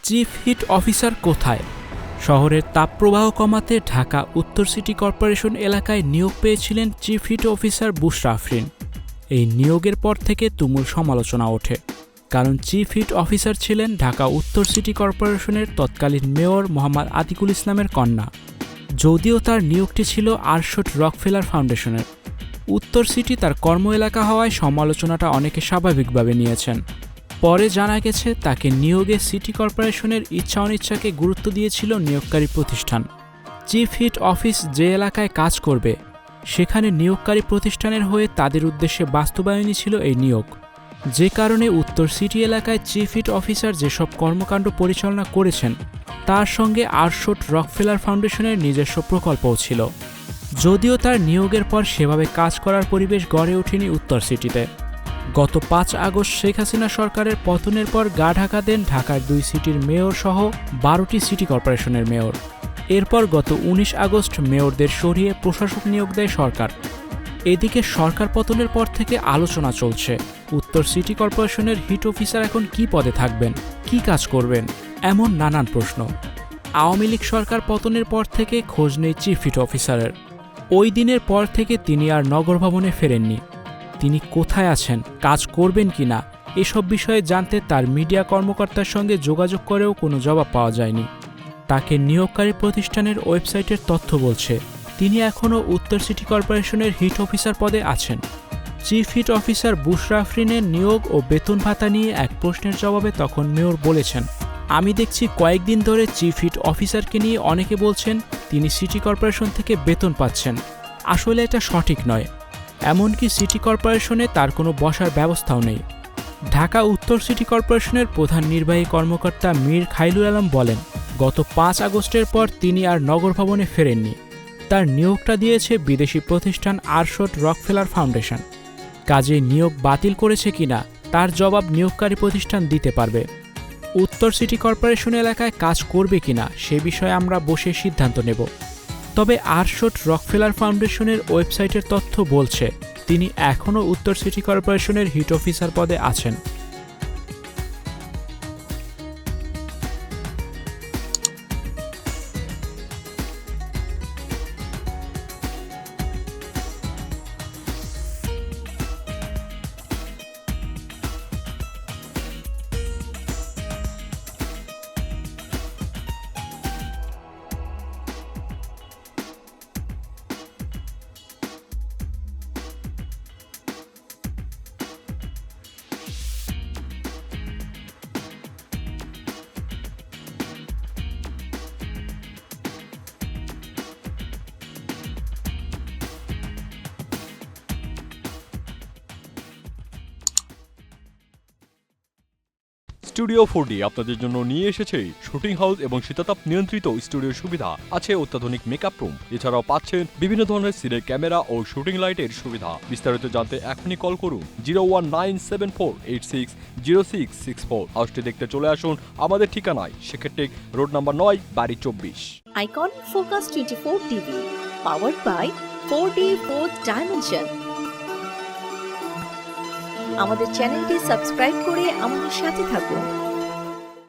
Chief heat officer কোথায়? শহরের তাপপ্রবাহ কমাতে ঢাকা উত্তর সিটি কর্পোরেশন এলাকায় নিয়োগ পেয়েছিলেন চিফ হিট অফিসার বুশরা আফরিন। এই নিয়োগের পর থেকে তুমুল সমালোচনা ওঠে, কারণ চিফ হিট অফিসার ছিলেন ঢাকা উত্তর সিটি কর্পোরেশনের তৎকালীন মেয়র মোহাম্মদ আতিকুল ইসলামের কন্যা। যদিও তার নিয়োগটি ছিল আরশোট রকফেলার ফাউন্ডেশনের। উত্তর সিটি তার কর্ম এলাকা হওয়ায় সমালোচনাটা অনেকে স্বাভাবিকভাবে নিয়েছেন। পরে জানা গেছে তাকে নিয়োগে সিটি কর্পোরেশনের ইচ্ছা অনিচ্ছাকে গুরুত্ব দিয়েছিল নিয়োগকারী প্রতিষ্ঠান। চিফ হিট অফিস যে এলাকায় কাজ করবে সেখানে নিয়োগকারী প্রতিষ্ঠানের হয়ে তাদের উদ্দেশ্যে বাস্তবায়নই ছিল এই নিয়োগ। যে কারণে উত্তর সিটি এলাকায় চিফ হিট অফিসার যেসব কর্মকাণ্ড পরিচালনা করেছেন তার সঙ্গে আরশোট রকফেলার ফাউন্ডেশনের নিজস্ব প্রকল্পও ছিল। যদিও তার নিয়োগের পর সেভাবে কাজ করার পরিবেশ গড়ে ওঠেনি উত্তর সিটিতে। গত ৫ আগস্ট শেখ হাসিনা সরকারের পতনের পর গা ঢাকা দেন ঢাকার ২ সিটির মেয়র সহ ১২টি সিটি কর্পোরেশনের মেয়র। এরপর গত ১৯ আগস্ট মেয়রদের সরিয়ে প্রশাসক নিয়োগ দেয় সরকার। এদিকে সরকার পতনের পর থেকে আলোচনা চলছে উত্তর সিটি কর্পোরেশনের হিট অফিসার এখন কী পদে থাকবেন, কী কাজ করবেন, এমন নানান প্রশ্ন। আওয়ামী লীগ সরকার পতনের পর থেকে খোঁজ নেই চিফ হিট অফিসারের। ওই দিনের পর থেকে তিনি আর নগর ভবনে ফেরেননি। তিনি কোথায় আছেন, কাজ করবেন কি না, এসব বিষয়ে জানতে তার মিডিয়া কর্মকর্তার সঙ্গে যোগাযোগ করেও কোনো জবাব পাওয়া যায়নি। তাকে নিয়োগকারী প্রতিষ্ঠানের ওয়েবসাইটের তথ্য বলছে তিনি এখনও উত্তর সিটি কর্পোরেশনের হিট অফিসার পদে আছেন। চিফ হিট অফিসার বুশরা আফরিনের নিয়োগ ও বেতন ভাতা নিয়ে এক প্রশ্নের জবাবে তখন মেয়র বলেছেন, আমি দেখছি কয়েকদিন ধরে চিফ হিট অফিসারকে নিয়ে অনেকে বলছেন তিনি সিটি কর্পোরেশন থেকে বেতন পাচ্ছেন। আসলে এটা সঠিক নয়। এমনকি সিটি কর্পোরেশনে তার কোনো বসার ব্যবস্থাও নেই। ঢাকা উত্তর সিটি কর্পোরেশনের প্রধান নির্বাহী কর্মকর্তা মীর খাইরুল আলম বলেন, গত ৫ আগস্টের পর তিনি আর নগর ভবনে ফেরেননি। তার নিয়োগটা দিয়েছে বিদেশি প্রতিষ্ঠান আরশোট রকফেলার ফাউন্ডেশন। কাজে নিয়োগ বাতিল করেছে কিনা তার জবাব নিয়োগকারী প্রতিষ্ঠান দিতে পারবে। উত্তর সিটি কর্পোরেশন এলাকায় কাজ করবে কিনা সে বিষয়ে আমরা বসে সিদ্ধান্ত নেব। তবে আরশোট রকফেলার ফাউন্ডেশনের ওয়েবসাইটের তথ্য বলছে তিনি এখনও উত্তর সিটি কর্পোরেশনের হিট অফিসার পদে আছেন। স্টুডিও 4D আপনাদের জন্য নিয়ে এসেছে শুটিং হাউস এবং শীতাতাপ নিয়ন্ত্রিত স্টুডিওর সুবিধা, আছে অত্যাধুনিক মেকআপ রুম, এছাড়াও পাচ্ছেন বিভিন্ন ধরনের সিনের ক্যামেরা ও শুটিং লাইটের সুবিধা। বিস্তারিত জানতে এখনই কল করুন 01974860664। হাউসটি দেখতে চলে আসুন আমাদের ঠিকানায় সেক্ষেত্রে রোড নাম্বার 9, বাড়ি 24। Icon focus 24 TV, powered by 4D Fourth Dimension। আমাদের চ্যানেলটি সাবস্ক্রাইব করে আমাদের সাথে থাকুন।